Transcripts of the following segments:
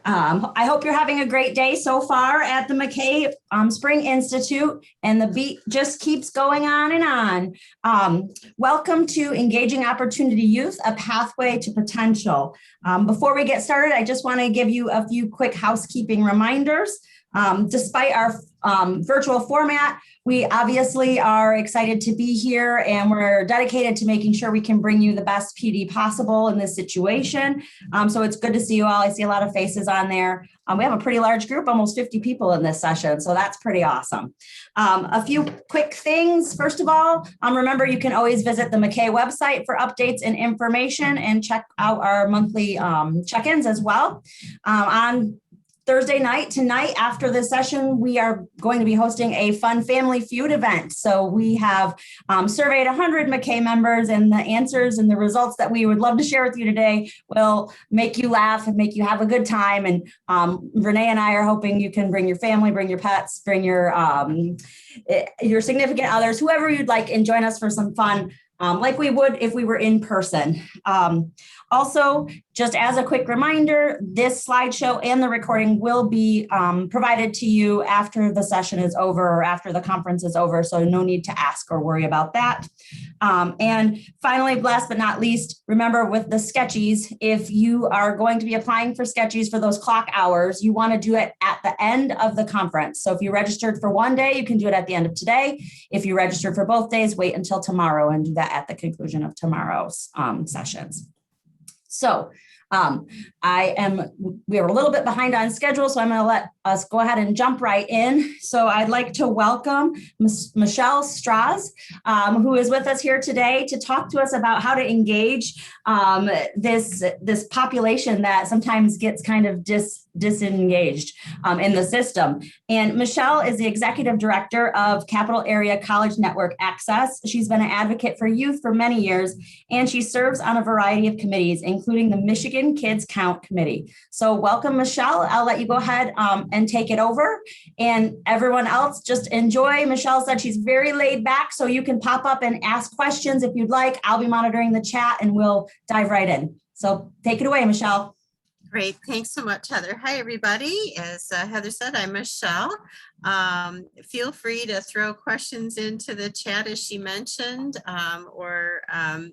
I hope you're having a great day so far at the MACAE Spring Institute, and the beat just keeps going on and on. Welcome to Engaging Opportunity Youth, a Pathway to Potential. Before we get started, I just want to give you a few quick housekeeping reminders. Despite our virtual format, we obviously are excited to be here, and we're dedicated to making sure we can bring you the best PD possible in this situation. So it's good to see you all. I see a lot of faces on there. We have a pretty large group, almost 50 people in this session, so that's pretty awesome. A few quick things. First of all, remember you can always visit the MACAE website for updates and information, and check out our monthly check-ins as well. On Thursday night, tonight, after this session, we are going to be hosting a fun family feud event. So we have surveyed 100 MACAE members, and the answers and the results that we would love to share with you today will make you laugh and make you have a good time. And Renee and I are hoping you can bring your family, bring your pets, bring your significant others, whoever you'd like, and join us for some fun like we would if we were in person. Also, just as a quick reminder, this slideshow and the recording will be provided to you after the session is over or after the conference is over, so no need to ask or worry about that. And finally, last but not least, remember with the sketchies, if you are going to be applying for sketchies for those clock hours, you want to do it at the end of the conference. So if you registered for one day, you can do it at the end of today. If you registered for both days, wait until tomorrow and do that at the conclusion of tomorrow's sessions. So we are a little bit behind on schedule, so I'm going to let us go ahead and jump right in. So I'd like to welcome Michele Strasz, who is with us here today to talk to us about how to engage this population that sometimes gets kind of disengaged in the system. And Michele is the executive director of Capital Area College Network Access. She's been an advocate for youth for many years, and she serves on a variety of committees, including the Michigan Kids Count Committee. So welcome, Michele. I'll let you go ahead and take it over. And everyone else, just enjoy. Michele said she's very laid back, so you can pop up and ask questions if you'd like. I'll be monitoring the chat, and we'll dive right in. So take it away, Michele. Great. Thanks so much, Heather. Hi, everybody. As Heather said, I'm Michele. Feel free to throw questions into the chat as she mentioned, or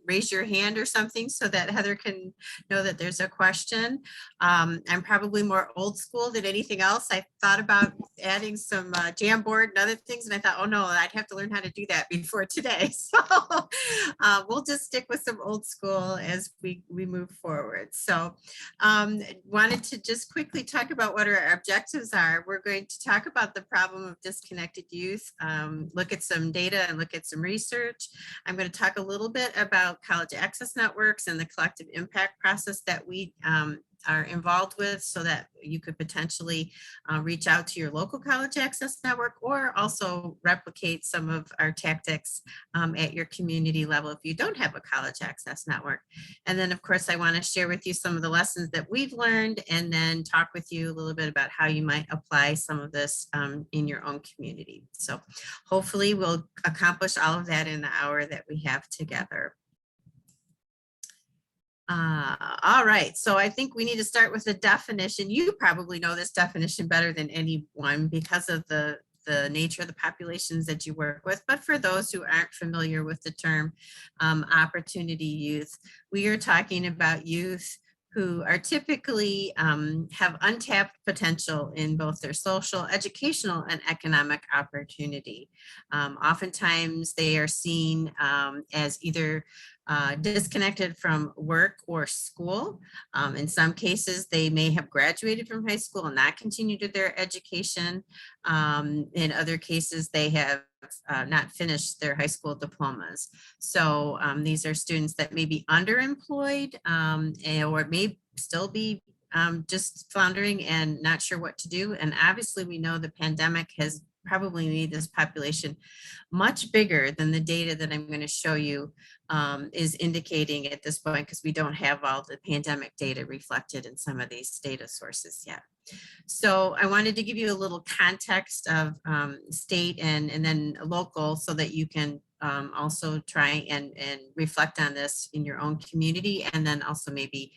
raise your hand or something so that Heather can know that there's a question. I'm probably more old school than anything else. I thought about adding some Jamboard and other things, and I thought, oh no, I'd have to learn how to do that before today. So we'll just stick with some old school as we move forward. So wanted to just quickly talk about what our objectives are. We're going to talk about the problem of disconnected youth, look at some data and look at some research. I'm going to talk a little bit about college access networks and the collective impact process that we are involved with, so that you could potentially reach out to your local college access network, or also replicate some of our tactics at your community level if you don't have a college access network. And then of course I want to share with you some of the lessons that we've learned, and then talk with you a little bit about how you might apply some of this in your own community. So hopefully we'll accomplish all of that in the hour that we have together. All right, so I think we need to start with the definition. You probably know this definition better than anyone because of the nature of the populations that you work with. But for those who aren't familiar with the term opportunity youth, we are talking about youth who are typically have untapped potential in both their social, educational, and economic opportunity. Oftentimes they are seen as either disconnected from work or school. In some cases, they may have graduated from high school and not continued their education. In other cases, they have not finished their high school diplomas. So these are students that may be underemployed or may still be just floundering and not sure what to do. And obviously we know the pandemic has probably made this population much bigger than the data that I'm going to show you is indicating at this point, because we don't have all the pandemic data reflected in some of these data sources yet. So I wanted to give you a little context of state and then local, so that you can also try and reflect on this in your own community, and then also maybe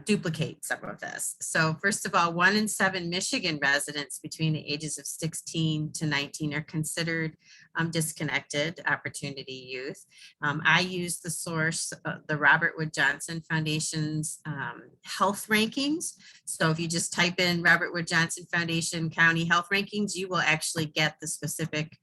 duplicate some of this. So first of all, 1 in 7 Michigan residents between the ages of 16 to 19 are considered disconnected opportunity youth. I use the source, the Robert Wood Johnson Foundation's health rankings. So if you just type in Robert Wood Johnson Foundation County Health Rankings, you will actually get the specific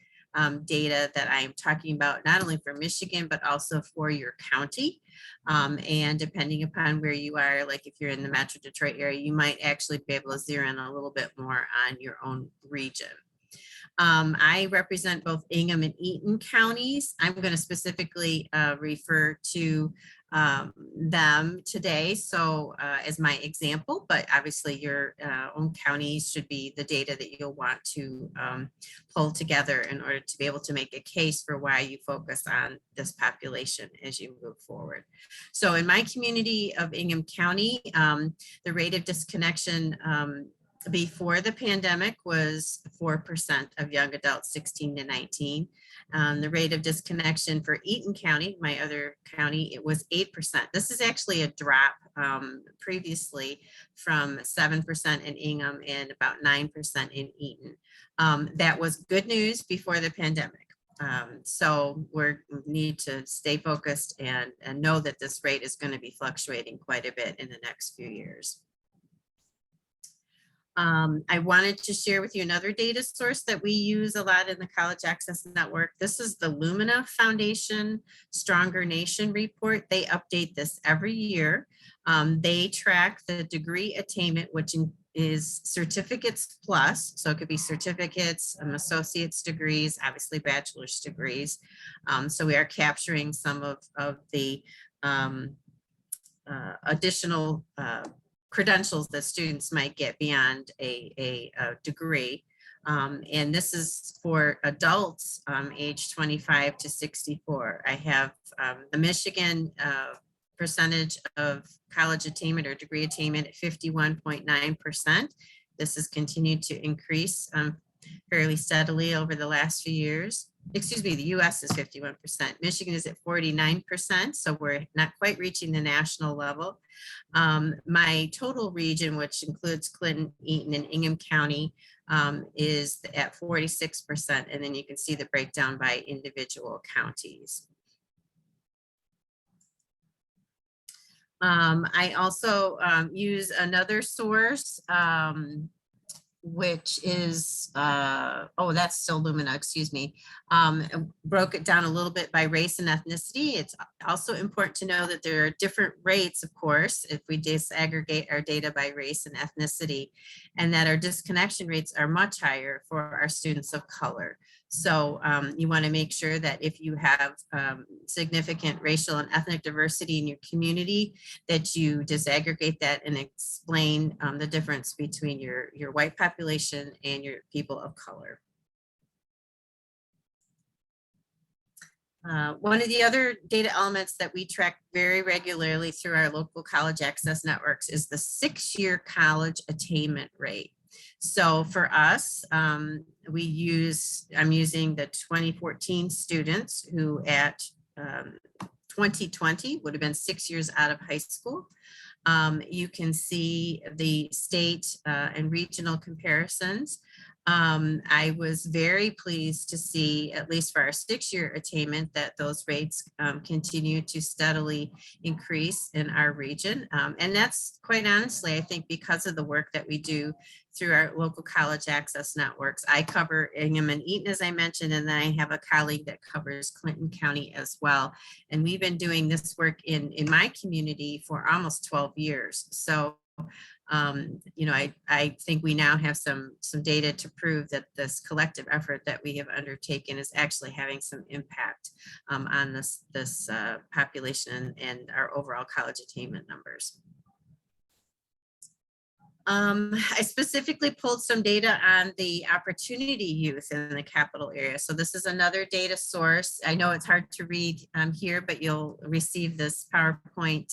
data that I'm talking about, not only for Michigan, but also for your county. And depending upon where you are, like if you're in the Metro Detroit area, you might actually be able to zero in a little bit more on your own region. I represent both Ingham and Eaton counties. I'm going to specifically refer to them today, so as my example, but obviously your own counties should be the data that you'll want to pull together in order to be able to make a case for why you focus on this population as you move forward. So in my community of Ingham County, the rate of disconnection before the pandemic was 4% of young adults 16 to 19. The rate of disconnection for Eaton County, my other county, it was 8%. This is actually a drop previously from 7% in Ingham and about 9% in Eaton. That was good news before the pandemic. So we need to stay focused and know that this rate is going to be fluctuating quite a bit in the next few years. I wanted to share with you another data source that we use a lot in the College Access Network. This is the Lumina Foundation Stronger Nation report. They update this every year. They track the degree attainment, which is certificates plus. So it could be certificates, associate's degrees, obviously bachelor's degrees. So we are capturing some of the additional credentials that students might get beyond a degree. And this is for adults age 25 to 64. I have the Michigan percentage of college attainment or degree attainment at 51.9%. This has continued to increase fairly steadily over the last few years. Excuse me, the US is 51%. Michigan is at 49%, so we're not quite reaching the national level. My total region, which includes Clinton, Eaton, and Ingham County, is at 46%, and then you can see the breakdown by individual counties. I also use another source, which is, oh, that's still Lumina, excuse me. Broke it down a little bit by race and ethnicity. It's also important to know that there are different rates, of course, if we disaggregate our data by race and ethnicity, and that our disconnection rates are much higher for our students of color. So you want to make sure that if you have significant racial and ethnic diversity in your community, that you disaggregate that and explain the difference between your white population and your people of color. One of the other data elements that we track very regularly through our local college access networks is the 6-year college attainment rate. So for us, I'm using the 2014 students who at 2020 would have been 6 years out of high school. You can see the state and regional comparisons. I was very pleased to see, at least for our 6-year attainment, that those rates continue to steadily increase in our region. And that's quite honestly, I think, because of the work that we do through our local college access networks. I cover Ingham and Eaton, as I mentioned, and then I have a colleague that covers Clinton County as well. And we've been doing this work in my community for almost 12 years. So you know, I think we now have some data to prove that this collective effort that we have undertaken is actually having some impact on this population and our overall college attainment numbers. I specifically pulled some data on the opportunity youth in the capital area. So this is another data source. I know it's hard to read here, but you'll receive this PowerPoint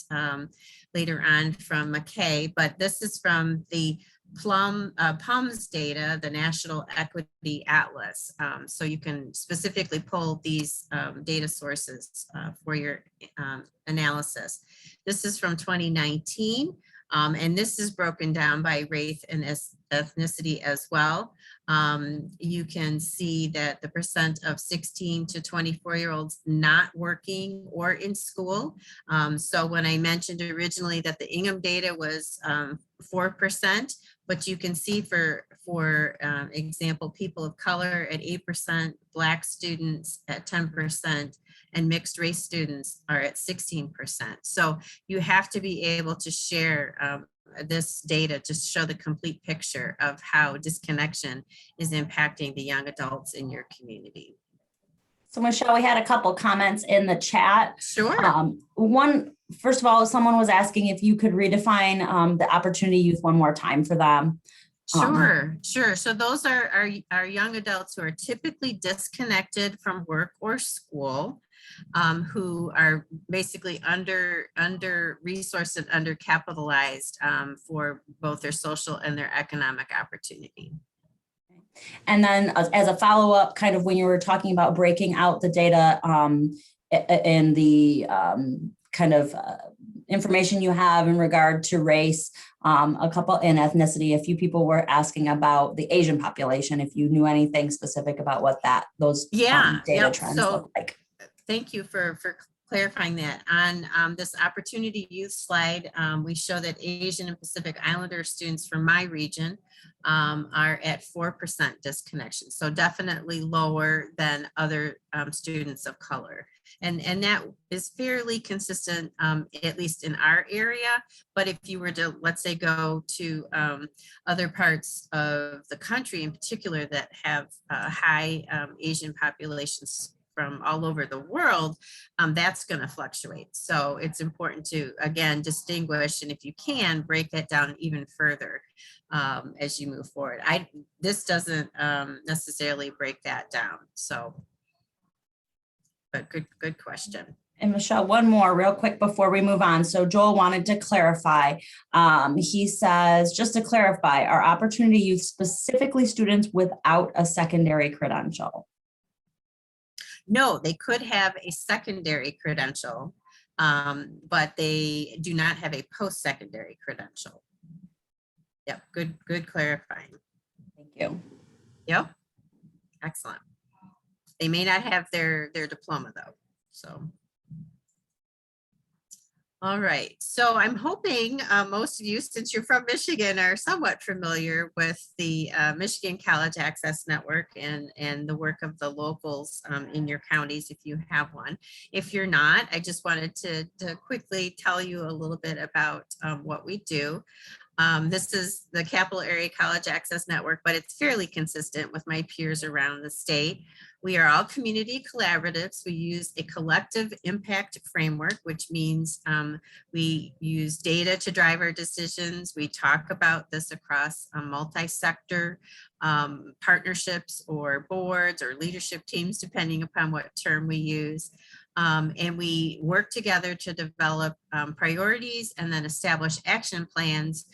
later on from MACAE, but this is from the PUMS data, the National Equity Atlas. So you can specifically pull these data sources for your analysis. This is from 2019, and this is broken down by race and ethnicity as well. You can see that the percent of 16 to 24-year-olds not working or in school. So when I mentioned originally that the Ingham data was 4%, but you can see for example, people of color at 8%, Black students at 10%, and mixed race students are at 16%. So you have to be able to share this data to show the complete picture of how disconnection is impacting the young adults in your community. So Michelle, we had a couple comments in the chat. Sure. One, first of all, someone was asking if you could redefine the opportunity youth one more time for them. Sure. So those are young adults who are typically disconnected from work or school, who are basically under resourced and undercapitalized for both their social and their economic opportunity. And then as a follow-up, kind of when you were talking about breaking out the data and the kind of information you have in regard to race, a couple in ethnicity, a few people were asking about the Asian population, if you knew anything specific about what those data trends look like. Thank you for clarifying that. On this Opportunity Youth slide, we show that Asian and Pacific Islander students from my region are at 4% disconnection. So definitely lower than other students of color. And that is fairly consistent, at least in our area. But if you were to, let's say, go to other parts of the country in particular that have high Asian populations from all over the world, that's going to fluctuate. So it's important to, again, distinguish, and if you can, break that down even further as you move forward. This doesn't necessarily break that down. So, but good question. And Michelle, one more real quick before we move on. So Joel wanted to clarify. He says, just to clarify, are Opportunity Youth specifically students without a secondary credential? No, they could have a secondary credential, but they do not have a post-secondary credential. Yep, good clarifying. Thank you. Yep, excellent. They may not have their diploma though, so. All right, so I'm hoping most of you, since you're from Michigan, are somewhat familiar with the Michigan College Access Network and the work of the locals in your counties, if you have one. If you're not, I just wanted to quickly tell you a little bit about what we do. This is the Capital Area College Access Network, but it's fairly consistent with my peers around the state. We are all community collaboratives. We use a collective impact framework, which means we use data to drive our decisions. We talk about this across multi-sector partnerships or boards or leadership teams, depending upon what term we use. And we work together to develop priorities and then establish action plans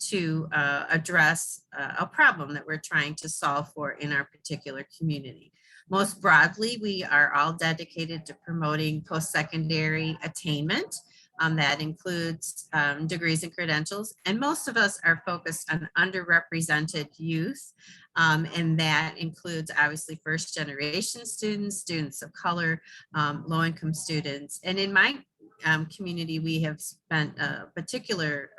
to address a problem that we're trying to solve for in our particular community. Most broadly, we are all dedicated to promoting post-secondary attainment. That includes degrees and credentials, and most of us are focused on underrepresented youth, and that includes obviously first-generation students, students of color, low-income students, and in my community, we have spent particular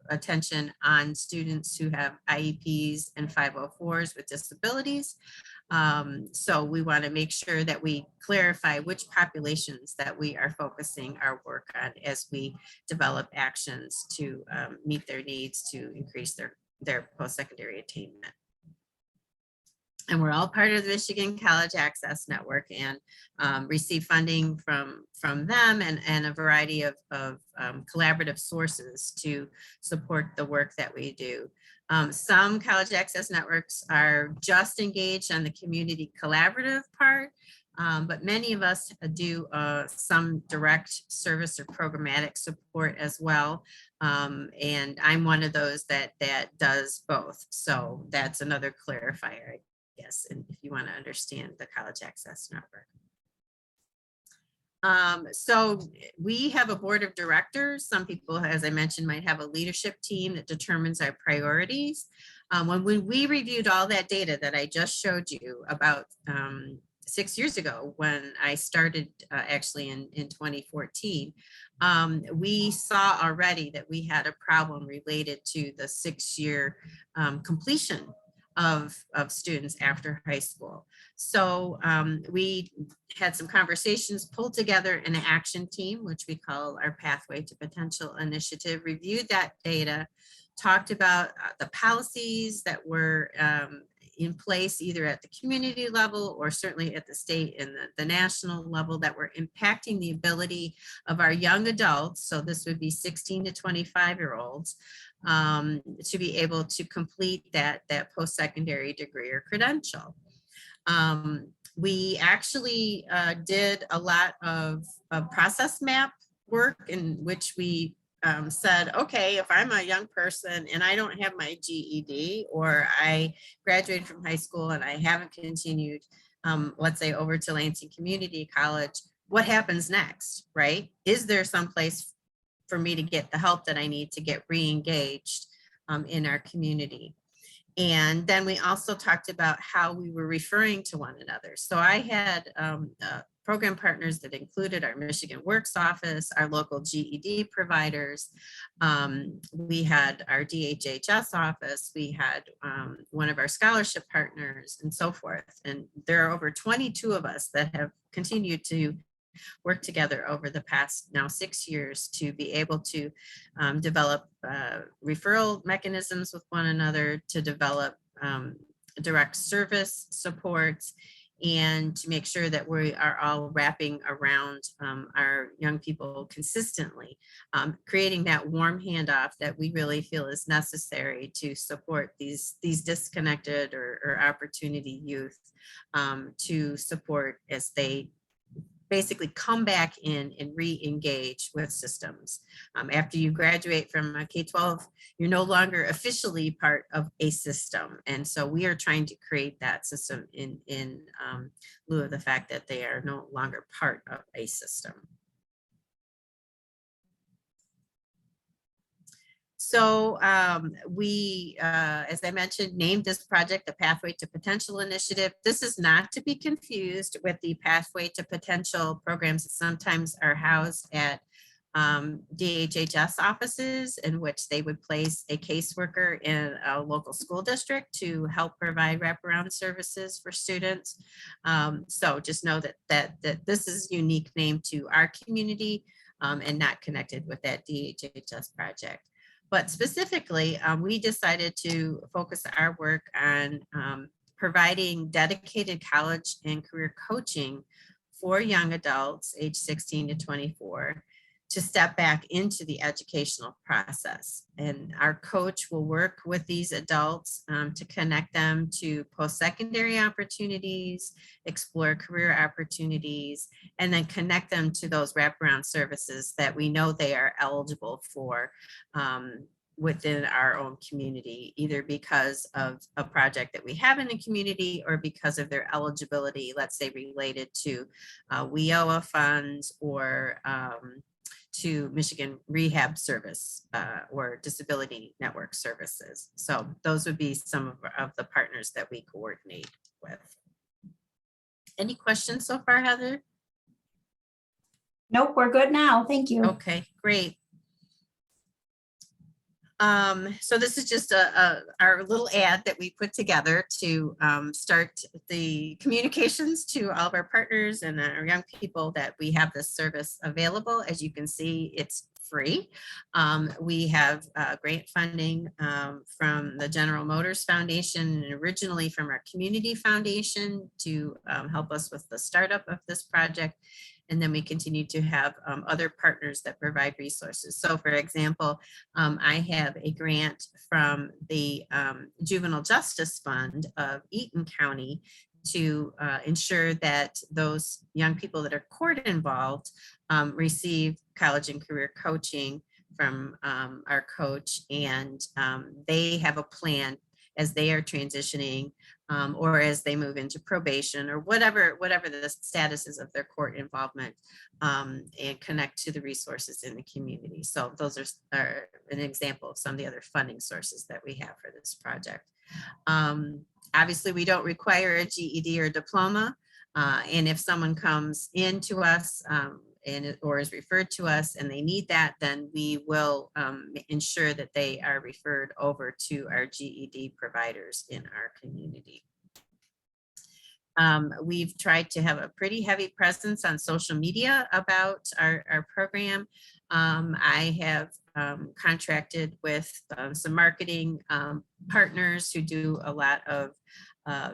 attention on students who have IEPs and 504s with disabilities. So we want to make sure that we clarify which populations that we are focusing our work on as we develop actions to meet their needs to increase their post-secondary attainment. And we're all part of the Michigan College Access Network and receive funding from them and a variety of collaborative sources to support the work that we do. Some college access networks are just engaged on the community collaborative part. But many of us do some direct service or programmatic support as well. And I'm one of those that does both. So that's another clarifier, I guess, and if you want to understand the college access network. So we have a board of directors. Some people, as I mentioned, might have a leadership team that determines our priorities. When we reviewed all that data that I just showed you about 6 years ago, when I started actually in 2014, we saw already that we had a problem related to the 6-year completion of students after high school. So we had some conversations, pulled together an action team, which we call our Pathway to Potential initiative, reviewed that data, talked about the policies that were in place either at the community level or certainly at the state and the national level that were impacting the ability of our young adults, so this would be 16 to 25-year-olds, to be able to complete that post-secondary degree or credential. We actually did a lot of process map work in which we said, okay, if I'm a young person and I don't have my GED, or I graduated from high school and I haven't continued, let's say over to Lansing Community College, what happens next, right? Is there some place for me to get the help that I need to get re-engaged in our community? And then we also talked about how we were referring to one another. So I had program partners that included our Michigan Works office, our local GED providers. We had our DHHS office. We had one of our scholarship partners and so forth. And there are over 22 of us that have continued to work together over the past now 6 years to be able to develop referral mechanisms with one another, to develop direct service supports, and to make sure that we are all wrapping around our young people consistently, creating that warm handoff that we really feel is necessary to support these disconnected or opportunity youth, to support as they basically come back in and re-engage with systems. After you graduate from K-12, you're no longer officially part of a system. And so we are trying to create that system in lieu of the fact that they are no longer part of a system. So we, as I mentioned, named this project the Pathway to Potential Initiative. This is not to be confused with the Pathway to Potential programs that sometimes are housed at DHHS offices, in which they would place a caseworker in a local school district to help provide wraparound services for students. So just know that this is a unique name to our community and not connected with that DHHS project. But specifically, we decided to focus our work on providing dedicated college and career coaching for young adults age 16 to 24 to step back into the educational process. And our coach will work with these adults to connect them to post-secondary opportunities, explore career opportunities, and then connect them to those wraparound services that we know they are eligible for within our own community, either because of a project that we have in the community or because of their eligibility, let's say related to WIOA funds or to Michigan Rehab Service or Disability Network Services. So those would be some of the partners that we coordinate with. Any questions so far, Heather? Nope, we're good now. Thank you. Okay, great. So this is just our little ad that we put together to start the communications to all of our partners and our young people that we have this service available. As you can see, it's free. We have grant funding from the General Motors Foundation and originally from our community foundation to help us with the startup of this project. And then we continue to have other partners that provide resources. So for example, I have a grant from the Juvenile Justice Fund of Eaton County to ensure that those young people that are court involved receive college and career coaching from our coach, and they have a plan as they are transitioning or as they move into probation or whatever the status is of their court involvement, and connect to the resources in the community. So those are an example of some of the other funding sources that we have for this project. Obviously, we don't require a GED or diploma. And if someone comes into us or is referred to us and they need that, then we will ensure that they are referred over to our GED providers in our community. We've tried to have a pretty heavy presence on social media about our program. I have contracted with some marketing partners who do a lot of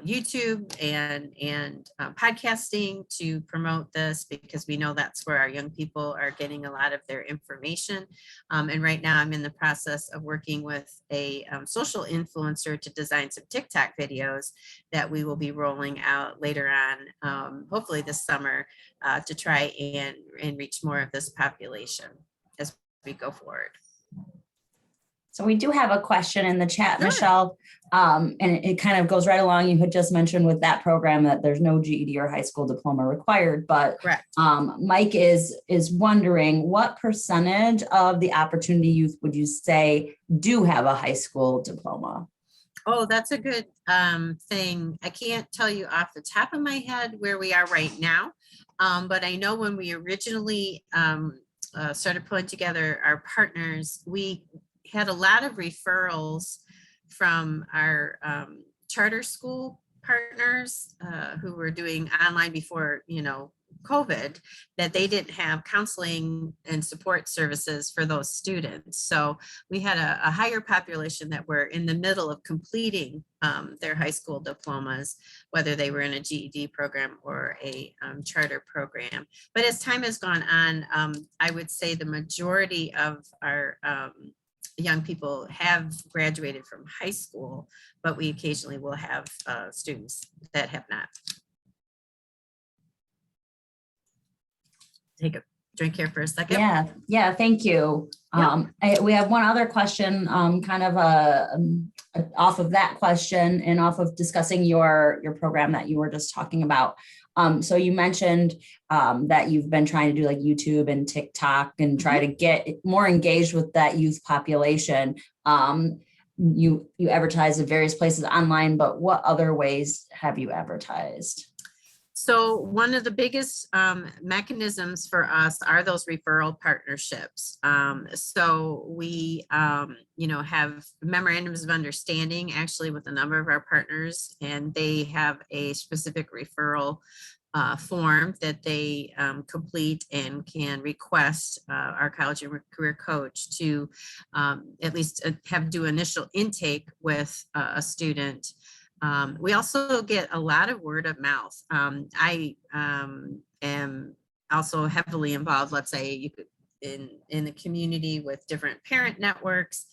YouTube and podcasting to promote this, because we know that's where our young people are getting a lot of their information. And right now I'm in the process of working with a social influencer to design some TikTok videos that we will be rolling out later on, hopefully this summer, to try and reach more of this population as we go forward. So we do have a question in the chat, Sure. Michele, and it kind of goes right along. You had just mentioned with that program that there's no GED or high school diploma required, but Correct. Mike is wondering what percentage of the opportunity youth would you say do have a high school diploma? Oh, that's a good thing. I can't tell you off the top of my head where we are right now, but I know when we originally started pulling together our partners, we had a lot of referrals from our charter school partners who were doing online before, COVID, that they didn't have counseling and support services for those students. So we had a higher population that were in the middle of completing their high school diplomas, whether they were in a GED program or a charter program. But as time has gone on, I would say the majority of our young people have graduated from high school, but we occasionally will have students that have not. Take a drink here for a second. Yeah, thank you. We have one other question, kind of off of that question and off of discussing your program that you were just talking about. So you mentioned that you've been trying to do like YouTube and TikTok and try to get more engaged with that youth population. You advertise in various places online, but what other ways have you advertised? So one of the biggest mechanisms for us are those referral partnerships. So we, have memorandums of understanding actually with a number of our partners, and they have a specific referral form that they complete and can request our college and career coach to at least do initial intake with a student. We also get a lot of word of mouth. I am also heavily involved, let's say you could, in the community with different parent networks.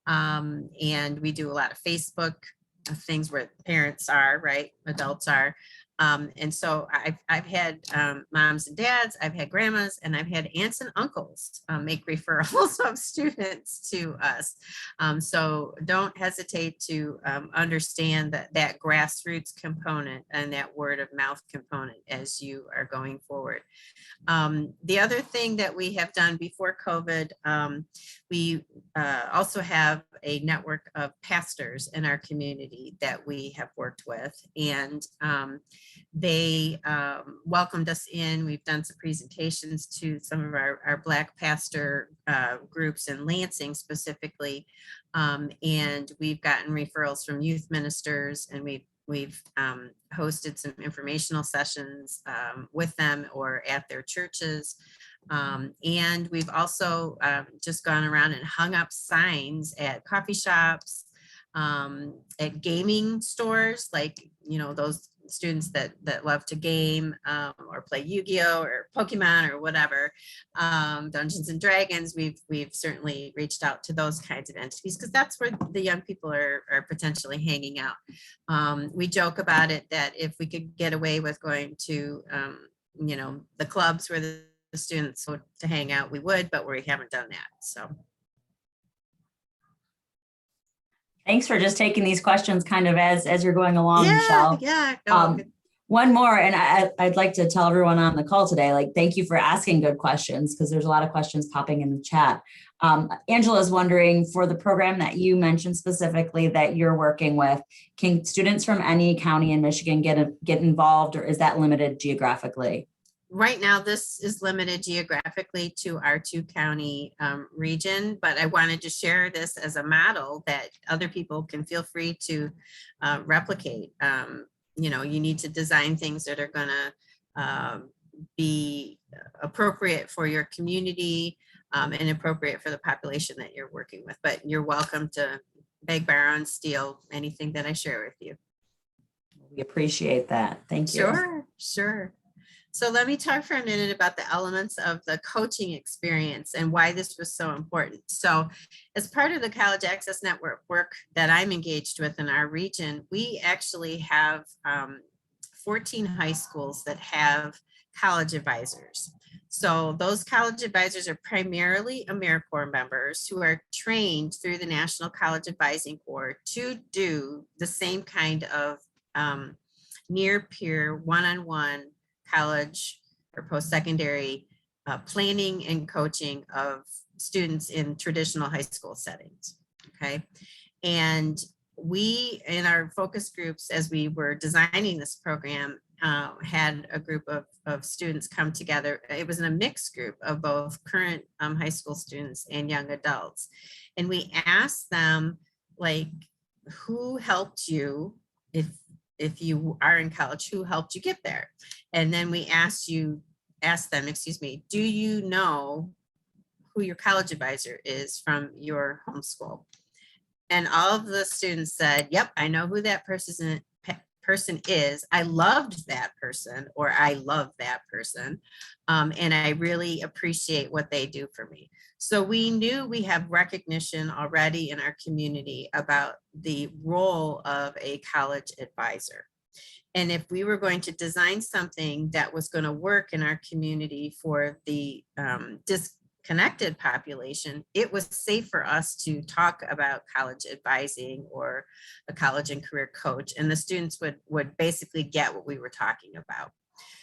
And we do a lot of Facebook things where parents are, right? Adults are. And so I've had moms and dads, I've had grandmas, and I've had aunts and uncles make referrals of students to us. So don't hesitate to understand that grassroots component and that word of mouth component as you are going forward. The other thing that we have done before COVID, we also have a network of pastors in our community that we have worked with, and they welcomed us in. We've done some presentations to some of our Black pastor groups in Lansing specifically, and we've gotten referrals from youth ministers, and we've hosted some informational sessions with them or at their churches. And we've also just gone around and hung up signs at coffee shops, at gaming stores, like, those students that love to game or play Yu-Gi-Oh or Pokemon or whatever, Dungeons and Dragons, we've certainly reached out to those kinds of entities because that's where the young people are potentially hanging out. We joke about it that if we could get away with going to the clubs where the students go to hang out, we would, but we haven't done that. So thanks for just taking these questions kind of as you're going along, Michele. Yeah. No, one more, and I'd like to tell everyone on the call today, like, thank you for asking good questions because there's a lot of questions popping in the chat. Angela's wondering, for the program that you mentioned specifically that you're working with, can students from any county in Michigan get involved, or is that limited geographically? Right now, this is limited geographically to our 2-county region, but I wanted to share this as a model that other people can feel free to replicate. You need to design things that are going to be appropriate for your community and appropriate for the population that you're working with. But you're welcome to beg, borrow, and steal anything that I share with you. We appreciate that. Thank you. Sure. So let me talk for a minute about the elements of the coaching experience and why this was so important. So as part of the College Access Network work that I'm engaged with in our region, we actually have 14 high schools that have college advisors. So those college advisors are primarily AmeriCorps members who are trained through the National College Advising Corps to do the same kind of near-peer, one-on-one college or post-secondary planning and coaching of students in traditional high school settings, okay? And we, in our focus groups, as we were designing this program, had a group of students come together. It was in a mixed group of both current high school students and young adults. And we asked them, like, who helped you, if you are in college, who helped you get there? And then we asked them, do you know who your college advisor is from your homeschool? And all of the students said, yep, I know who that person is. I loved that person, or I love that person. And I really appreciate what they do for me. So we knew we have recognition already in our community about the role of a college advisor. And if we were going to design something that was going to work in our community for the disconnected population, it was safe for us to talk about college advising or a college and career coach, and the students would basically get what we were talking about.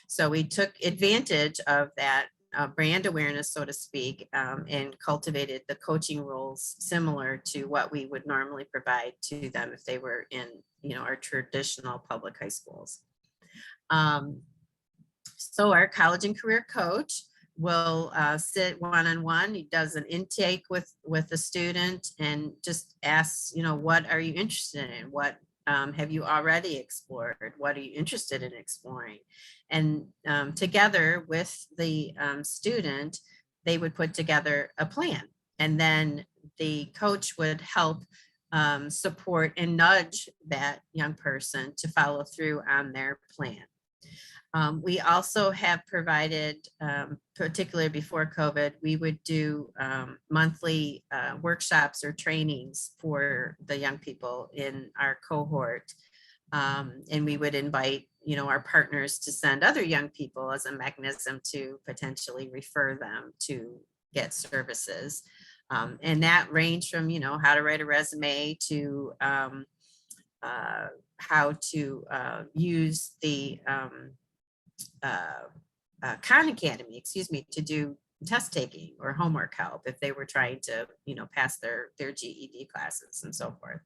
So we took advantage of that brand awareness, so to speak, and cultivated the coaching roles similar to what we would normally provide to them if they were in our traditional public high schools. So our college and career coach will sit one-on-one. He does an intake with the student and just asks, what are you interested in? What have you already explored? What are you interested in exploring? And together with the student, they would put together a plan. And then the coach would help support and nudge that young person to follow through on their plan. We also have provided, particularly before COVID, we would do monthly workshops or trainings for the young people in our cohort. And we would invite, our partners to send other young people as a mechanism to potentially refer them to get services. And that ranged from, how to write a resume to how to use the Khan Academy, to do test taking or homework help if they were trying to, pass their GED classes and so forth.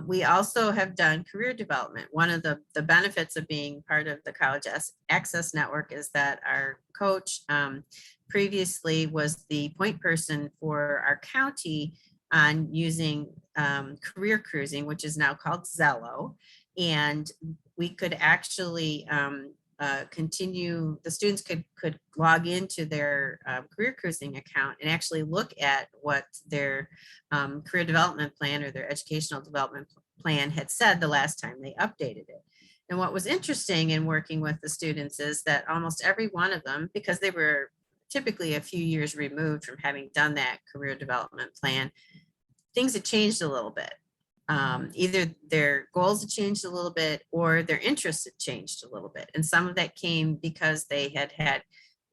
We also have done career development. One of the benefits of being part of the College Access Network is that our coach previously was the point person for our county on using career cruising, which is now called Zello. And we could actually continue, the students could log into their career cruising account and actually look at what their career development plan or their educational development plan had said the last time they updated it. And what was interesting in working with the students is that almost every one of them, because they were typically a few years removed from having done that career development plan, things had changed a little bit. Either their goals had changed a little bit or their interests had changed a little bit. And some of that came because they had had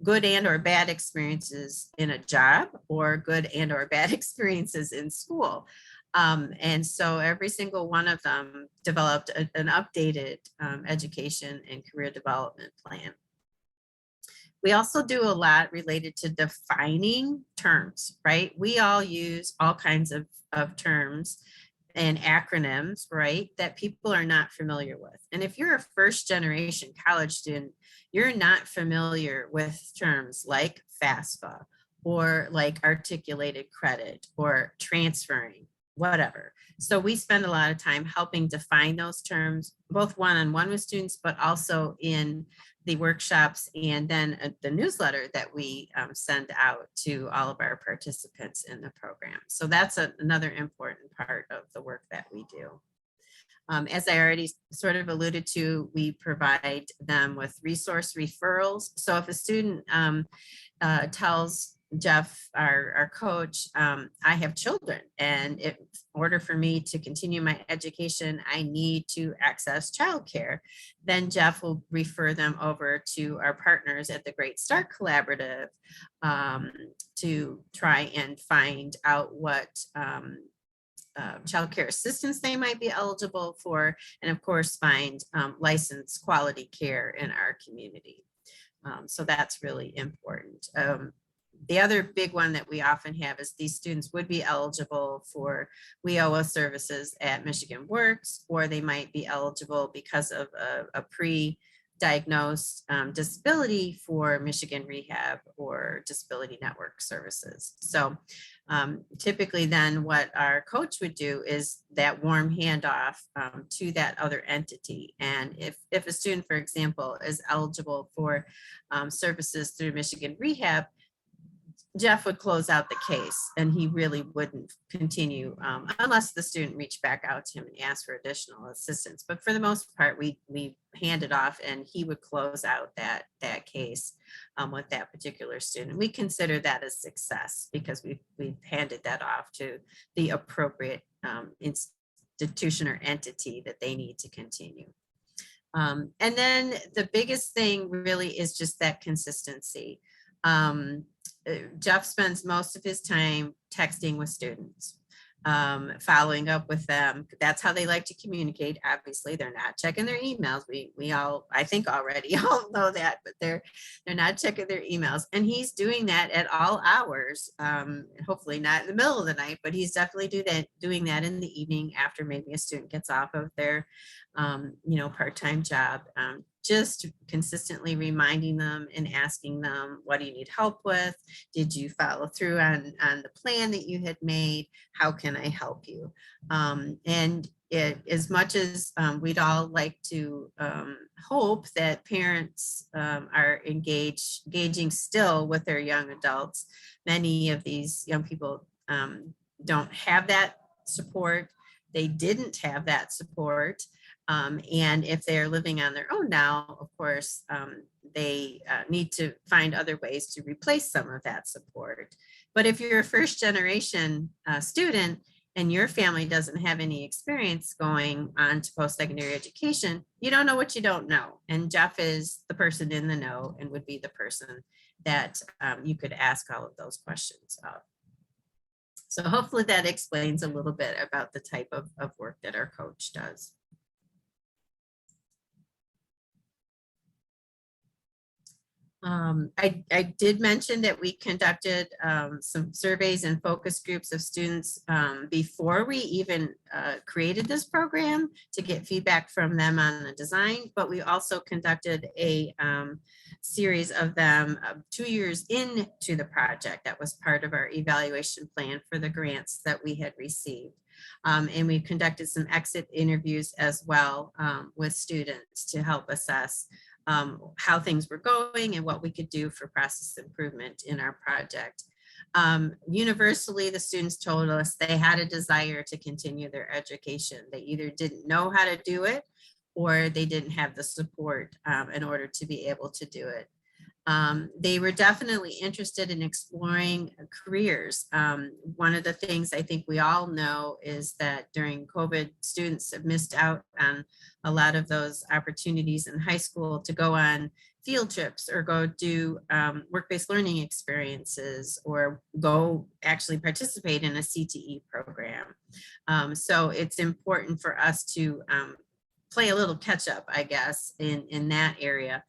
good and or bad experiences in a job or good and or bad experiences in school. And so every single one of them developed an updated education and career development plan. We also do a lot related to defining terms, right? We all use all kinds of terms and acronyms, right, that people are not familiar with. And if you're a first generation college student, you're not familiar with terms like FAFSA or like articulated credit or transferring, whatever. So we spend a lot of time helping define those terms, both one-on-one with students, but also in the workshops and then the newsletter that we send out to all of our participants in the program. So that's another important part of the work that we do. As I already sort of alluded to, we provide them with resource referrals. So if a student tells Jeff, our coach, I have children, and in order for me to continue my education, I need to access childcare, then Jeff will refer them over to our partners at the Great Start Collaborative to try and find out what childcare assistance they might be eligible for, and of course find licensed quality care in our community. So that's really important. The other big one that we often have is these students would be eligible for WIOA services at Michigan Works, or they might be eligible because of a pre-diagnosed disability for Michigan Rehab or Disability Network services. So typically then what our coach would do is that warm handoff to that other entity. And if a student, for example, is eligible for services through Michigan Rehab, Jeff would close out the case, and he really wouldn't continue unless the student reached back out to him and asked for additional assistance. But for the most part, we hand it off, and he would close out that case with that particular student. We consider that a success because we've handed that off to the appropriate institution or entity that they need to continue. And then the biggest thing really is just that consistency. Jeff spends most of his time texting with students, following up with them. That's how they like to communicate. Obviously, they're not checking their emails. We all, I think already all know that, but they're not checking their emails. And he's doing that at all hours, hopefully not in the middle of the night, but he's definitely doing that in the evening after maybe a student gets off of their part-time job. Just consistently reminding them and asking them, what do you need help with? Did you follow through on the plan that you had made? How can I help you? And as much as we'd all like to hope that parents are engaging still with their young adults, many of these young people don't have that support. They didn't have that support. And if they're living on their own now, of course, they need to find other ways to replace some of that support. But if you're a first generation student and your family doesn't have any experience going on to post-secondary education, you don't know what you don't know. And Jeff is the person in the know and would be the person that you could ask all of those questions of. So hopefully that explains a little bit about the type of work that our coach does. I did mention that we conducted some surveys and focus groups of students before we even created this program to get feedback from them on the design, but we also conducted a series of them 2 years into the project. That was part of our evaluation plan for the grants that we had received. And we conducted some exit interviews as well with students to help assess how things were going and what we could do for process improvement in our project. Universally, the students told us they had a desire to continue their education. They either didn't know how to do it or they didn't have the support in order to be able to do it. They were definitely interested in exploring careers. One of the things I think we all know is that during COVID, students have missed out on a lot of those opportunities in high school to go on field trips or go do work-based learning experiences or go actually participate in a CTE program. So it's important for us to play a little catch up, I guess, in that area.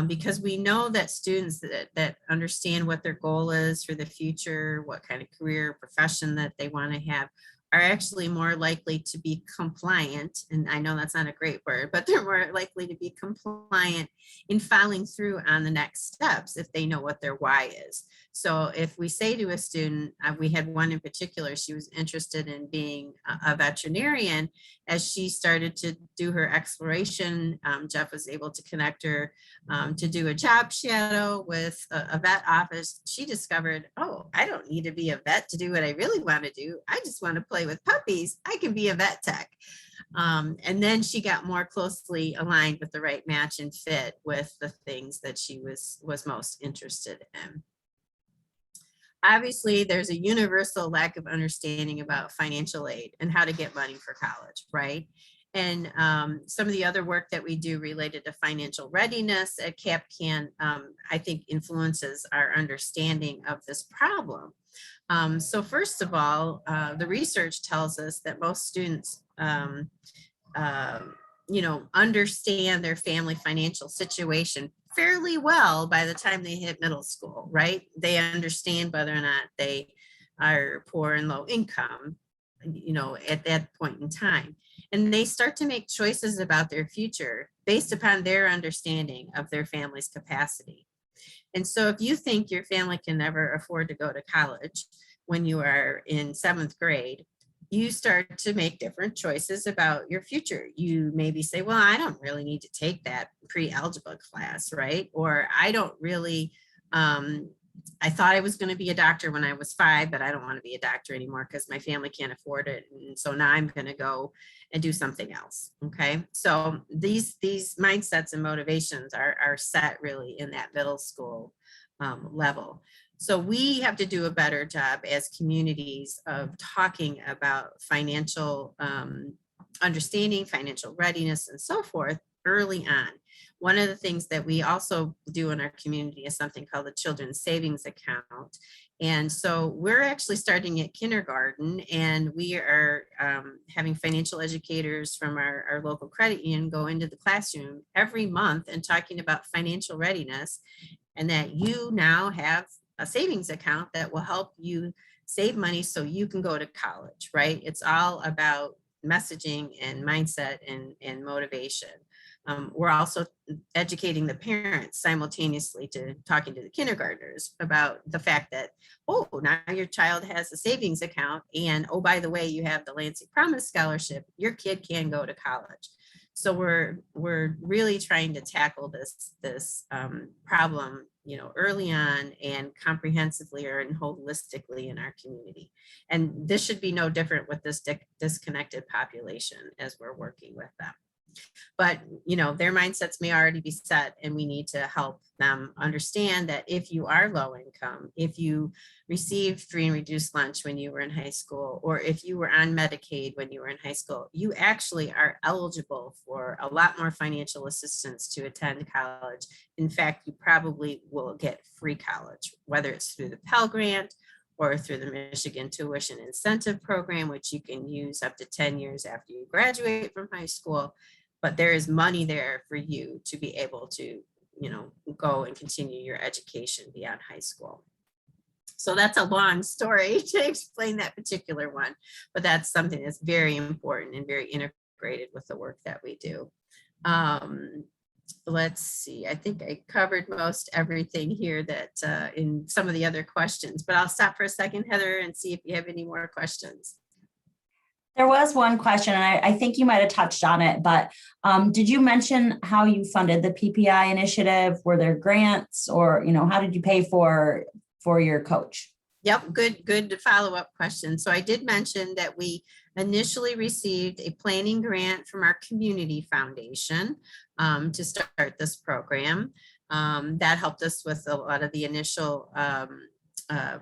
Because we know that students that understand what their goal is for the future, what kind of career profession that they want to have, are actually more likely to be compliant. And I know that's not a great word, but they're more likely to be compliant in following through on the next steps if they know what their why is. So if we say to a student, we had one in particular, she was interested in being a veterinarian. As she started to do her exploration, Jeff was able to connect her to do a job shadow with a vet office. She discovered, oh, I don't need to be a vet to do what I really want to do. I just want to play with puppies. I can be a vet tech. And then she got more closely aligned with the right match and fit with the things that she was most interested in. Obviously, there's a universal lack of understanding about financial aid and how to get money for college, right? And some of the other work that we do related to financial readiness at CapCAN, I think influences our understanding of this problem. So first of all, the research tells us that most students, understand their family financial situation fairly well by the time they hit middle school, right? They understand whether or not they are poor and low income, at that point in time. And they start to make choices about their future based upon their understanding of their family's capacity. And so if you think your family can never afford to go to college when you are in 7th grade, you start to make different choices about your future. You maybe say, well, I don't really need to take that pre-algebra class, right? Or I don't really, I thought I was going to be a doctor when I was 5, but I don't want to be a doctor anymore because my family can't afford it. And so now I'm going to go and do something else. Okay. So these mindsets and motivations are set really in that middle school level. So we have to do a better job as communities of talking about financial understanding, financial readiness, and so forth early on. One of the things that we also do in our community is something called the Children's Savings Account. And so we're actually starting at kindergarten, and we are having financial educators from our local credit union go into the classroom every month and talking about financial readiness, and that you now have a savings account that will help you save money so you can go to college, right? It's all about messaging and mindset and motivation. We're also educating the parents simultaneously to talking to the kindergartners about the fact that, oh, now your child has a savings account, and oh, by the way, you have the Lansing Promise Scholarship, your kid can go to college. So we're really trying to tackle this problem, early on and comprehensively and holistically in our community. And this should be no different with this disconnected population as we're working with them. But, their mindsets may already be set, and we need to help them understand that if you are low income, if you received free and reduced lunch when you were in high school, or if you were on Medicaid when you were in high school, you actually are eligible for a lot more financial assistance to attend college. In fact, you probably will get free college, whether it's through the Pell Grant or through the Michigan Tuition Incentive Program, which you can use up to 10 years after you graduate from high school. But there is money there for you to be able to, go and continue your education beyond high school. So that's a long story to explain that particular one, but that's something that's very important and very integrated with the work that we do. Let's see, I think I covered most everything here that in some of the other questions, but I'll stop for a second, Heather, and see if you have any more questions. There was one question, and I think you might have touched on it, but did you mention how you funded the PPI initiative? Were there grants, or how did you pay for your coach? Yep, good follow-up question. So I did mention that we initially received a planning grant from our community foundation to start this program. That helped us with a lot of the initial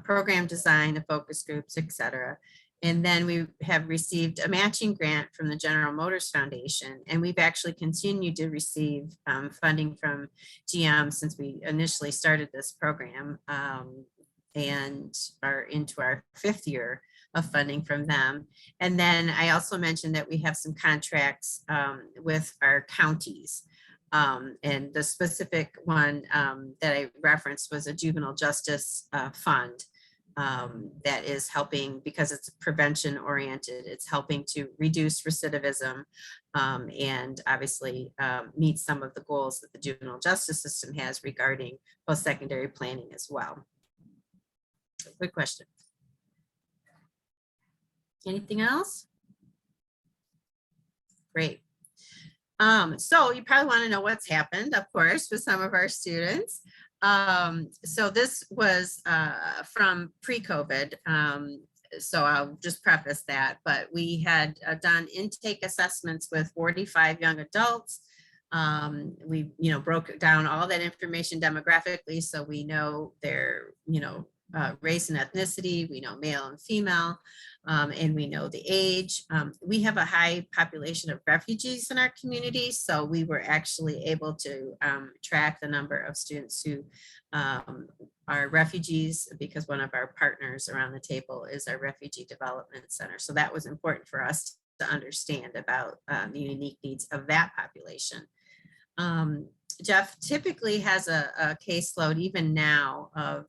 program design, the focus groups, et cetera. And then we have received a matching grant from the General Motors Foundation, and we've actually continued to receive funding from GM since we initially started this program. And are into our 5th year of funding from them. And then I also mentioned that we have some contracts with our counties. And the specific one that I referenced was a juvenile justice fund that is helping, because it's prevention oriented, it's helping to reduce recidivism and obviously meet some of the goals that the juvenile justice system has regarding post-secondary planning as well. Good question. Anything else? Great. So you probably want to know what's happened, of course, with some of our students. So this was from pre-COVID. So I'll just preface that, but we had done intake assessments with 45 young adults. We, broke down all that information demographically, so we know their, race and ethnicity, we know male and female, and we know the age. We have a high population of refugees in our community, so we were actually able to track the number of students who are refugees, because one of our partners around the table is our Refugee Development Center. So that was important for us to understand about the unique needs of that population. Jeff typically has a caseload even now of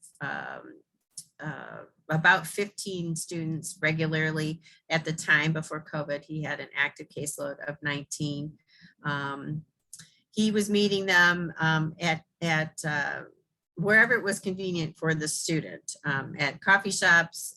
about 15 students regularly. At the time before COVID, he had an active caseload of 19. He was meeting them at wherever it was convenient for the student, at coffee shops.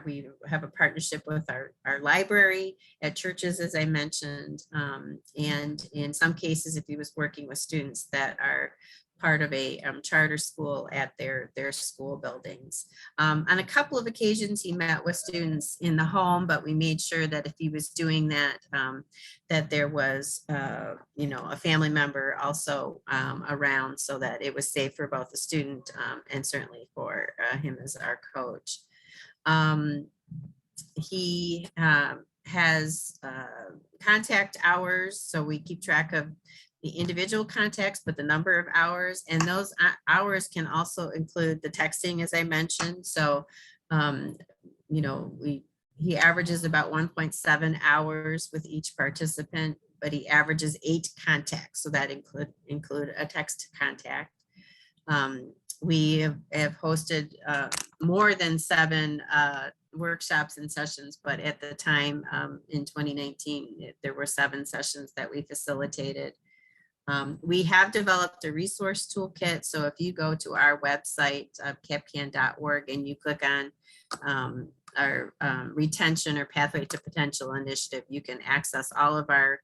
We have a partnership with our library, at churches, as I mentioned, and in some cases, if he was working with students that are part of a charter school at their school buildings. On a couple of occasions, he met with students in the home, but we made sure that if he was doing that, that there was, a family member also around, so that it was safe for both the student and certainly for him as our coach. He has contact hours, so we keep track of the individual contacts, but the number of hours, and those hours can also include the texting, as I mentioned. So, he averages about 1.7 hours with each participant, but he averages 8 contacts. So that include a text contact. We have hosted more than 7 workshops and sessions, but at the time in 2019, there were 7 sessions that we facilitated. We have developed a resource toolkit. So if you go to our website, capcan.org, and you click on our retention or pathway to potential initiative, you can access all of our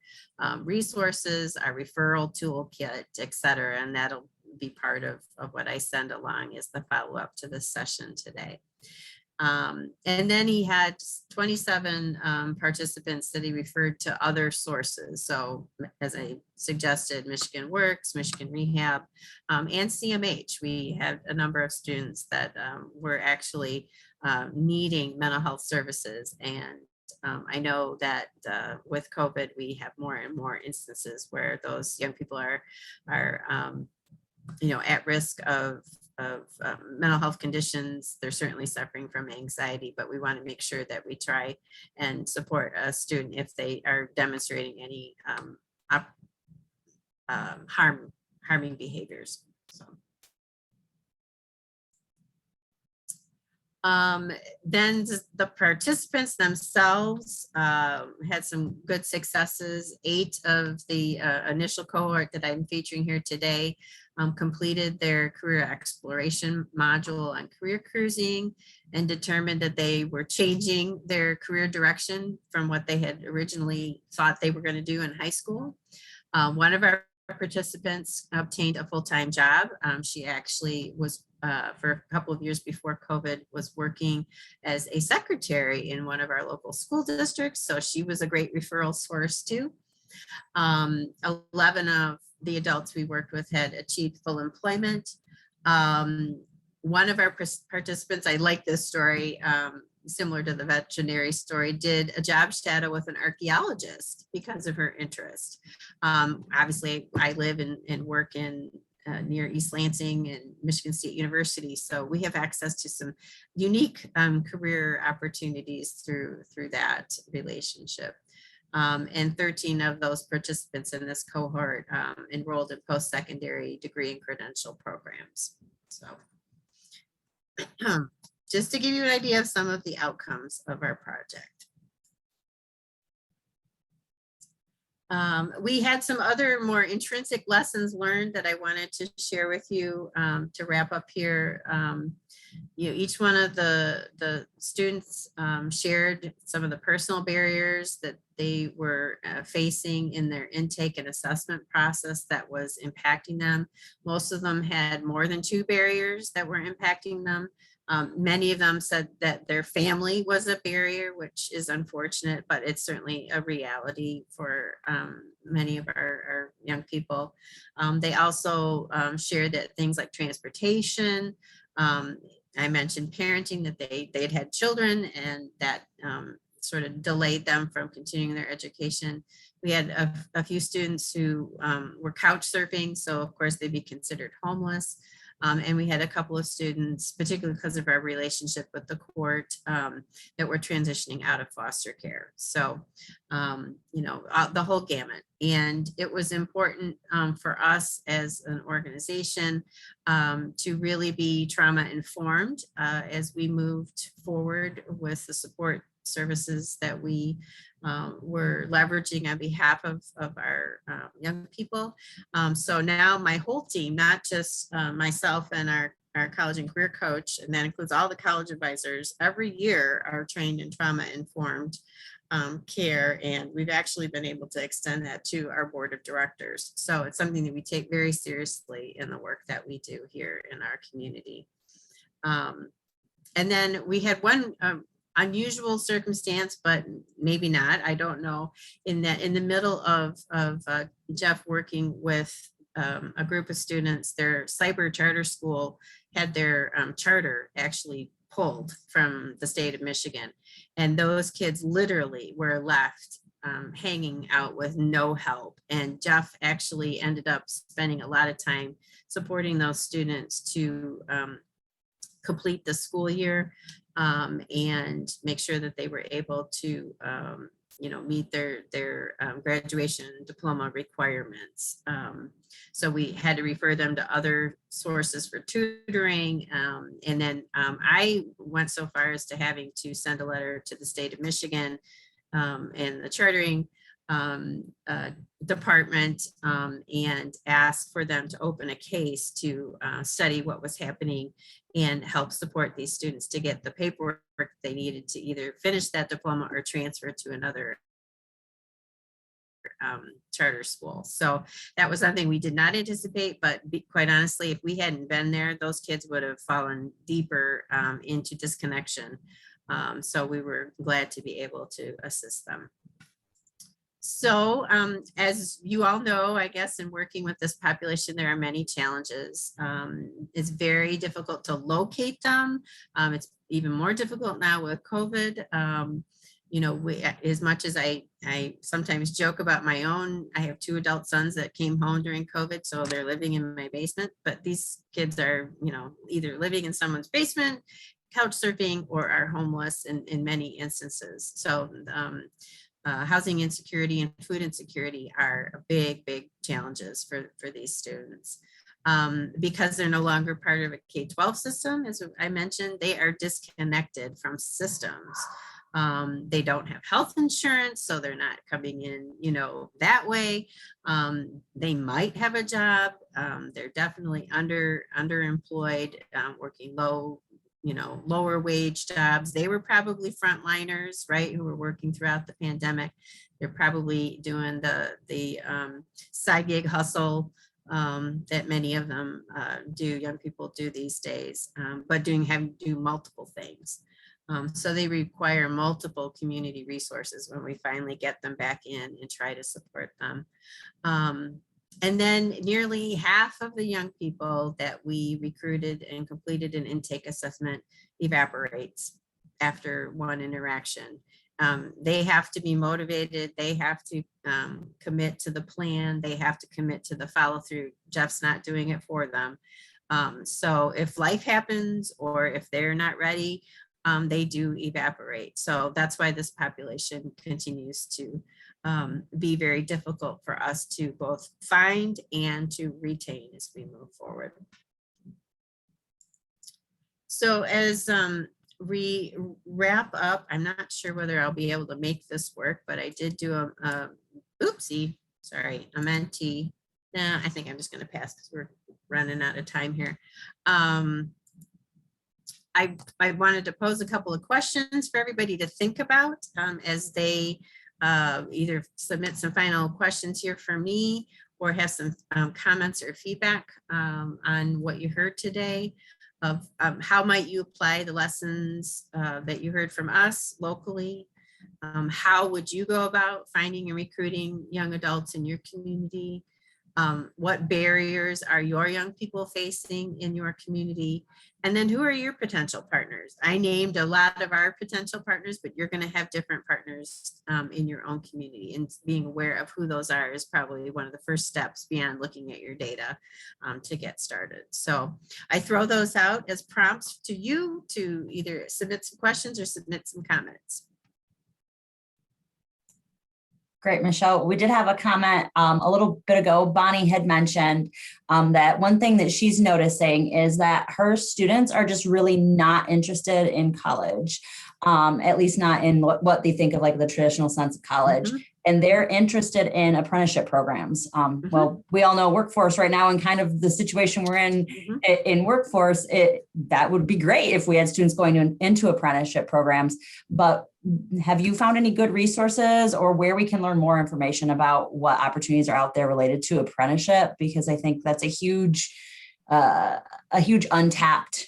resources, our referral toolkit, et cetera. And that'll be part of what I send along as the follow-up to this session today. And then he had 27 participants that he referred to other sources. So as I suggested, Michigan Works, Michigan Rehab, and CMH. We had a number of students that were actually needing mental health services. And I know that with COVID, we have more and more instances where those young people are at risk of mental health conditions. They're certainly suffering from anxiety, but we want to make sure that we try and support a student if they are demonstrating any harming behaviors. So. Then the participants themselves had some good successes. 8 of the initial cohort that I'm featuring here today completed their career exploration module on career cruising and determined that they were changing their career direction from what they had originally thought they were going to do in high school. One of our participants obtained a full-time job. She actually was, for a couple of years before COVID, was working as a secretary in one of our local school districts. So she was a great referral source too. 11 of the adults we worked with had achieved full employment. One of our participants, I like this story, similar to the veterinary story, did a job shadow with an archaeologist because of her interest. Obviously, I live and work in near East Lansing and Michigan State University, so we have access to some unique career opportunities through that relationship. And 13 of those participants in this cohort enrolled in post-secondary degree and credential programs. So just to give you an idea of some of the outcomes of our project. We had some other more intrinsic lessons learned that I wanted to share with you to wrap up here. Each one of the students shared some of the personal barriers that they were facing in their intake and assessment process that was impacting them. Most of them had more than 2 barriers that were impacting them. Many of them said that their family was a barrier, which is unfortunate, but it's certainly a reality for many of our young people. They also shared that things like transportation, I mentioned parenting, that they'd had children and that sort of delayed them from continuing their education. We had a few students who were couch surfing, so of course they'd be considered homeless. And we had a couple of students, particularly because of our relationship with the court, that were transitioning out of foster care. So, the whole gamut. And it was important for us as an organization to really be trauma informed as we moved forward with the support services that we were leveraging on behalf of our young people. So now my whole team, not just myself and our college and career coach, and that includes all the college advisors, every year are trained in trauma informed care. And we've actually been able to extend that to our board of directors. So it's something that we take very seriously in the work that we do here in our community. And then we had one unusual circumstance, but maybe not, I don't know, in the middle of Jeff working with a group of students, their cyber charter school had their charter actually pulled from the state of Michigan. And those kids literally were left hanging out with no help. And Jeff actually ended up spending a lot of time supporting those students to complete the school year and make sure that they were able to meet their graduation and diploma requirements. So we had to refer them to other sources for tutoring. And then I went so far as to having to send a letter to the state of Michigan and the chartering department and ask for them to open a case to study what was happening and help support these students to get the paperwork they needed to either finish that diploma or transfer to another charter school. So that was something we did not anticipate, but quite honestly, if we hadn't been there, those kids would have fallen deeper into disconnection. So we were glad to be able to assist them. So as you all know, I guess in working with this population, there are many challenges. It's very difficult to locate them. It's even more difficult now with COVID. As much as I sometimes joke about my own, I have 2 adult sons that came home during COVID, so they're living in my basement, but these kids are, either living in someone's basement, couch surfing, or are homeless in many instances. So housing insecurity and food insecurity are big challenges for these students. Because they're no longer part of a K-12 system, as I mentioned, they are disconnected from systems. They don't have health insurance, so they're not coming in, that way. They might have a job. They're definitely underemployed, working low lower wage jobs. They were probably frontliners, right, who were working throughout the pandemic. They're probably doing the side gig hustle that many of them young people do these days, but having to do multiple things. So they require multiple community resources when we finally get them back in and try to support them. And then nearly half of the young people that we recruited and completed an intake assessment evaporates after one interaction. They have to be motivated. They have to commit to the plan. They have to commit to the follow through. Jeff's not doing it for them. So if life happens or if they're not ready, they do evaporate. So that's why this population continues to be very difficult for us to both find and to retain as we move forward. So as we wrap up, I'm not sure whether I'll be able to make this work, but I did do a mentee. Nah, I think I'm just going to pass because we're running out of time here. I wanted to pose a couple of questions for everybody to think about as they either submit some final questions here for me or have some comments or feedback on what you heard today of how might you apply the lessons that you heard from us locally. How would you go about finding and recruiting young adults in your community? What barriers are your young people facing in your community? And then who are your potential partners? I named a lot of our potential partners, but you're going to have different partners in your own community, and being aware of who those are is probably one of the first steps beyond looking at your data to get started. So I throw those out as prompts to you to either submit some questions or submit some comments. Great, Michelle. We did have a comment a little bit ago. Bonnie had mentioned that one thing that she's noticing is that her students are just really not interested in college, at least not in what they think of like the traditional sense of college. Mm-hmm. And they're interested in apprenticeship programs. Well, we all know workforce right now and kind of the situation we're in workforce, that would be great if we had students going into apprenticeship programs. But have you found any good resources or where we can learn more information about what opportunities are out there related to apprenticeship? Because I think that's a huge untapped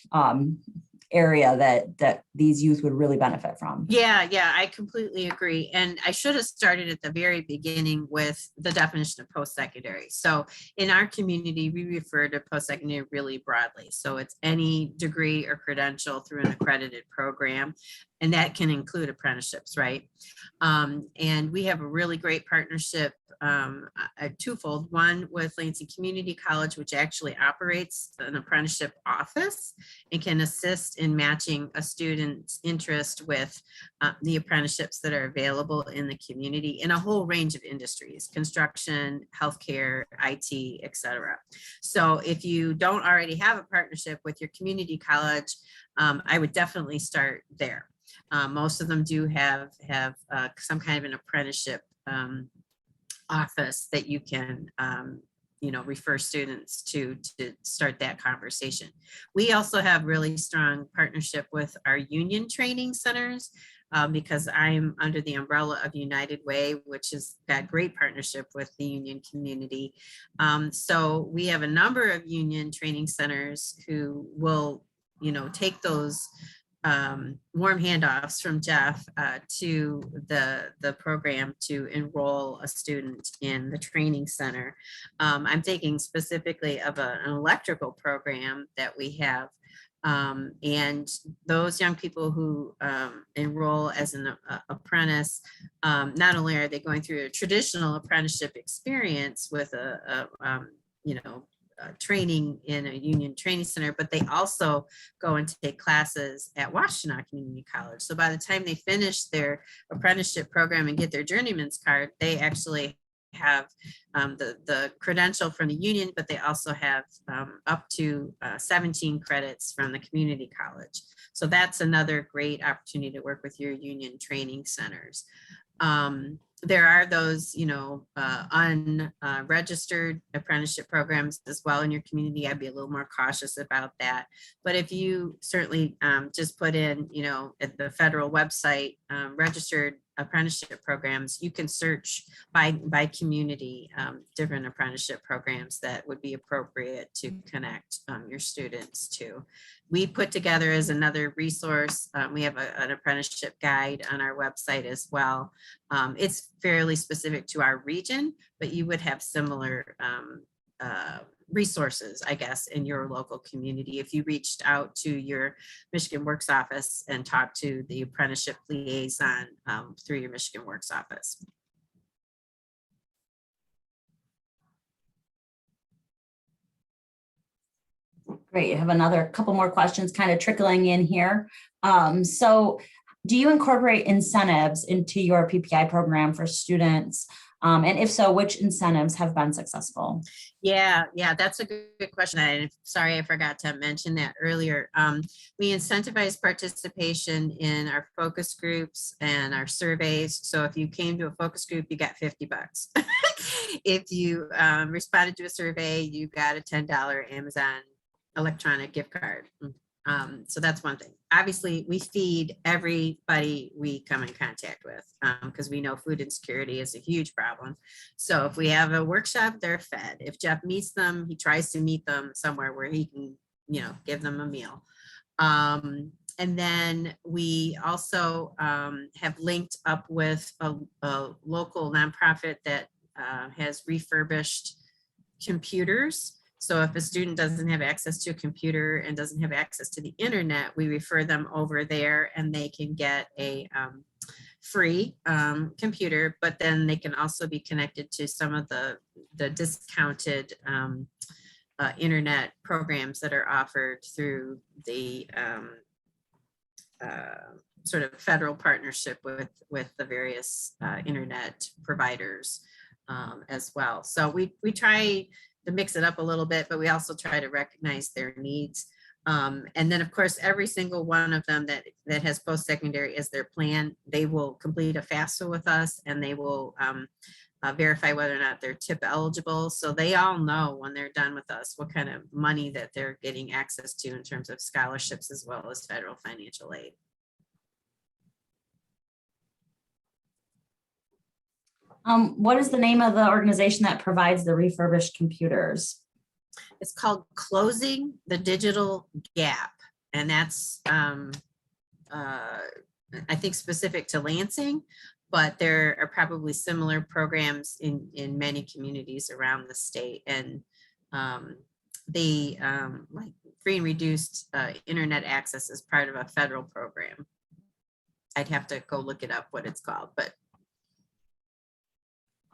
area that these youth would really benefit from. Yeah, I completely agree. And I should have started at the very beginning with the definition of post-secondary. So in our community, we refer to post-secondary really broadly. So it's any degree or credential through an accredited program. And that can include apprenticeships, right? And we have a really great partnership, twofold. One with Lansing Community College, which actually operates an apprenticeship office and can assist in matching a student's interest with the apprenticeships that are available in the community in a whole range of industries: construction, healthcare, IT, etc. So if you don't already have a partnership with your community college, I would definitely start there. Most of them do have some kind of an apprenticeship office that you can refer students to start that conversation. We also have really strong partnership with our union training centers because I'm under the umbrella of United Way, which has got great partnership with the union community. So we have a number of union training centers who will take those warm handoffs from Jeff to the program to enroll a student in the training center. I'm thinking specifically of an electrical program that we have. And those young people who enroll as an apprentice, not only are they going through a traditional apprenticeship experience with training in a union training center, but they also go and take classes at Washtenaw Community College. So by the time they finish their apprenticeship program and get their journeyman's card, they actually have the credential from the union, but they also have up to 17 credits from the community college. So that's another great opportunity to work with your union training centers. there are those, unregistered apprenticeship programs as well in your community. I'd be a little more cautious about that. But if you certainly just put in, at the federal website, registered apprenticeship programs, you can search by community, different apprenticeship programs that would be appropriate to connect your students to. We put together as another resource, we have an apprenticeship guide on our website as well. It's fairly specific to our region, but you would have similar resources, I guess, in your local community. If you reached out to your Michigan Works office and talked to the apprenticeship liaison through your Michigan Works office. Great. You have another couple more questions kind of trickling in here. So do you incorporate incentives into your PPI program for students? And if so, which incentives have been successful? Yeah, that's a good question. I'm sorry, I forgot to mention that earlier. We incentivize participation in our focus groups and our surveys. So if you came to a focus group, you got $50. If you responded to a survey, you got a $10 Amazon electronic gift card. So that's one thing. Obviously, we feed everybody we come in contact with because we know food insecurity is a huge problem. So if we have a workshop, they're fed. If Jeff meets them, he tries to meet them somewhere where he can, give them a meal. And then we also have linked up with a local nonprofit that has refurbished computers. So if a student doesn't have access to a computer and doesn't have access to the internet, we refer them over there and they can get a free computer, but then they can also be connected to some of the discounted internet programs that are offered through the sort of federal partnership with the various internet providers as well. So we try to mix it up a little bit, but we also try to recognize their needs. And then of course, every single one of them that has post-secondary as their plan, they will complete a FAFSA with us and they will verify whether or not they're TIP eligible. So they all know when they're done with us, what kind of money that they're getting access to in terms of scholarships as well as federal financial aid. What is the name of the organization that provides the refurbished computers? It's called Closing the Digital Gap. And that's, I think, specific to Lansing, but there are probably similar programs in many communities around the state. And they like free and reduced internet access is part of a federal program. I'd have to go look it up what it's called, but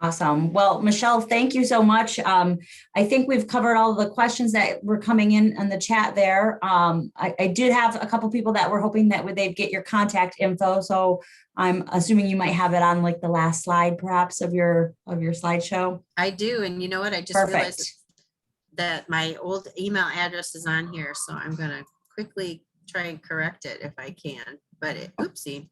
awesome. Well, Michele, thank you so much. I think we've covered all the questions that were coming in the chat there. I did have a couple people that were hoping that they'd get your contact info. So I'm assuming you might have it on like the last slide, perhaps, of your slideshow. I do. And you know what? I just realized that my old email address is on here. So I'm going to quickly try and correct it if I can, but oopsie.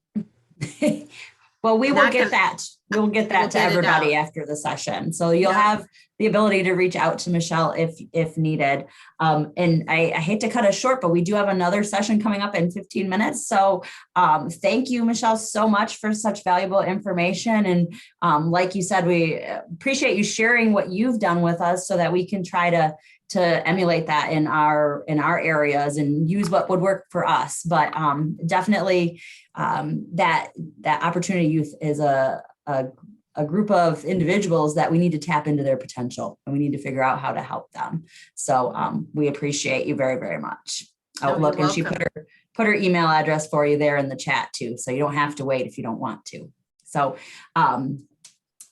Well, we will get that. We'll get that to everybody after the session. So you'll have the ability to reach out to Michele if needed. And I hate to cut us short, but we do have another session coming up in 15 minutes. So thank you, Michele, so much for such valuable information. And like you said, we appreciate you sharing what you've done with us so that we can try to emulate that in our areas and use what would work for us. But definitely that Opportunity Youth is a group of individuals that we need to tap into their potential and we need to figure out how to help them. So we appreciate you very, very much. Look, and she put her email address for you there in the chat too. So you don't have to wait if you don't want to. So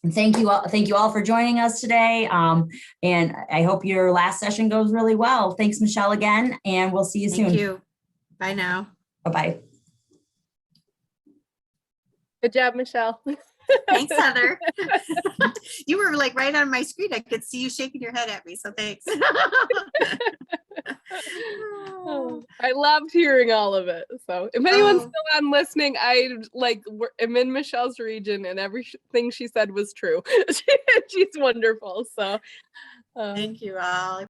thank you all for joining us today. And I hope your last session goes really well. Thanks, Michele, again, and we'll see you soon. Thank you. Bye now. Bye-bye. Good job, Michele. Thanks, Heather. You were like right on my screen. I could see you shaking your head at me. So thanks. Oh, I loved hearing all of it. So if anyone's Oh. still on listening, I am in Michelle's region, and everything she said was true. She's wonderful. So Thank you all.